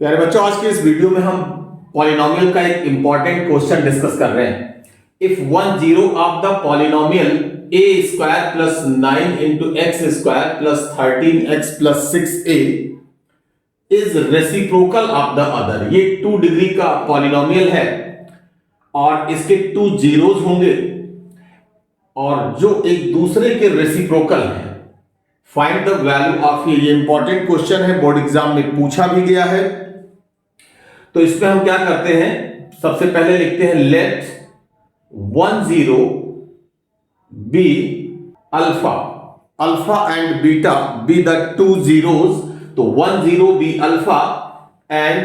प्यारे बच्चों, आज के इस वीडियो में हम पॉलिनोमियल का एक इंपॉर्टेंट क्वेश्चन डिस्कस कर रहे हैं। If one zero of the polynomial A square plus 9 into x square plus 13x plus 6a is reciprocal of the other. ये 2 डिग्री का पॉलिनोमियल है और इसके 2 जीरोज होंगे और जो एक दूसरे के रेसिप्रोकल है। फाइंड द वैल्यू ऑफ ये इंपॉर्टेंट क्वेश्चन है, बोर्ड एग्जाम में पूछा भी गया है। तो इसमें हम क्या करते हैं, सबसे पहले लिखते हैं let 1 0 be alpha, alpha and beta be the 2 zeros। तो 1 0 be alpha and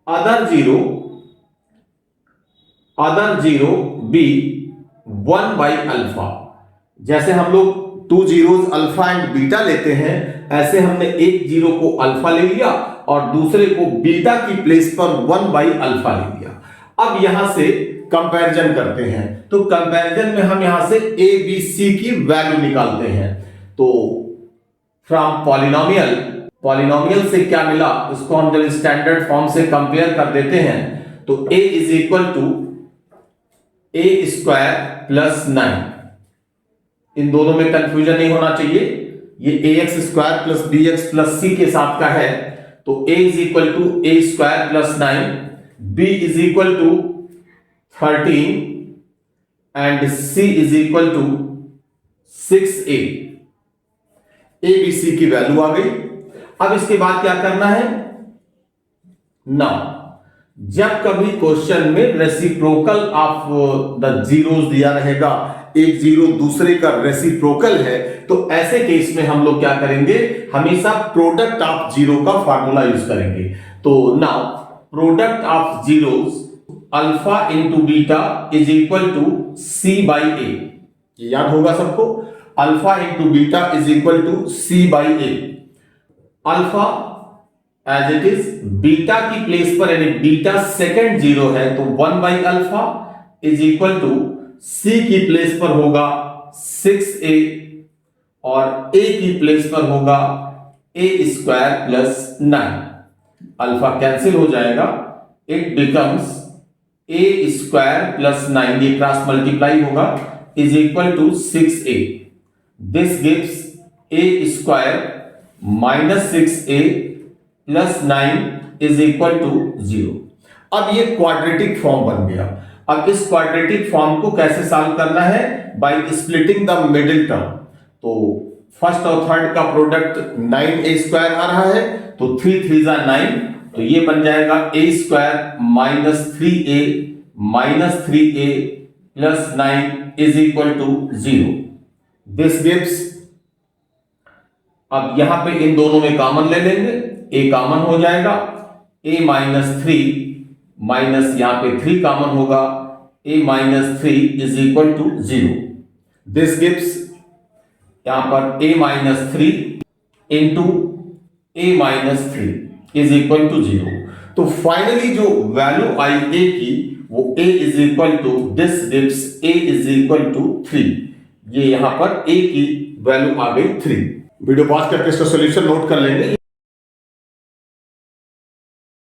other zero be 1 by alpha. जैसे हम लोग 2 zeros अल्फा एंड बीटा लेते हैं, ऐसे हमने एक जीरो को अल्फा ले लिया और दूसरे को बीटा की प्लेस पर 1 बाई अल्फा ले लिया। अब यहां से कंपैरिजन करते हैं, तो कंपैरिजन में हम यहां से ए बी सी की वैल्यू निकालते हैं। तो फ्रॉम पॉलिनोमियल से क्या मिला, इसको हम जब स्टैंडर्ड फॉर्म से कंपेयर कर देते हैं तो a is equal to a square plus 9। इन दोनों में कंफ्यूजन नहीं होना चाहिए, ये ax square plus bx plus c के साथ का है। तो a is equal to a square plus 9, b is equal to 13 and c is equal to 6a। a b c की वैल्यू आ गई। अब इसके बाद क्या करना है, नाउ जब कभी क्वेश्चन में रेसिप्रोकल ऑफ द जीरोस दिया रहेगा, एक जीरो दूसरे का रेसिप्रोकल है, तो ऐसे केस में हम लोग क्या करेंगे, हमेशा प्रोडक्ट ऑफ जीरो का फार्मूला यूज करेंगे। तो now product of zeros alpha into beta is equal to c by a. याद होगा सबको, alpha into beta is equal to c by a. Alpha as it is, beta की place पर यानी beta second zero है तो 1 by alpha is equal to c की place पर होगा 6a और a की प्लेस पर होगा a square plus 9। Alpha cancel हो जाएगा, it becomes a square plus 9, ये क्रॉस मल्टीप्लाई होगा, is equal to 6a। This gives a square minus 6a plus 9 is equal to 0। अब ये क्वाड्रेटिक फॉर्म बन गया। अब इस क्वाड्रेटिक फॉर्म को कैसे सॉल्व करना है, by splitting the middle term. तो फर्स्ट और थर्ड का प्रोडक्ट 9a स्क्वायर आ रहा है, तो 3 3 9, तो ये बन जाएगा a square minus 3a plus 9 is equal to 0। This gives, अब यहां पे इन दोनों में कॉमन ले लेंगे, a कॉमन हो जाएगा, a माइनस 3 माइनस यहां पे 3 कॉमन होगा, a minus 3 is equal to 0। This gives यहां पर a minus 3 into a minus 3 is equal to 0। तो फाइनली जो वैल्यू आई a की वो a is equal to, this gives a is equal to 3। ये यहां पर a की वैल्यू आ गई 3। वीडियो पॉज करके इसका सॉल्यूशन नोट कर लेंगे।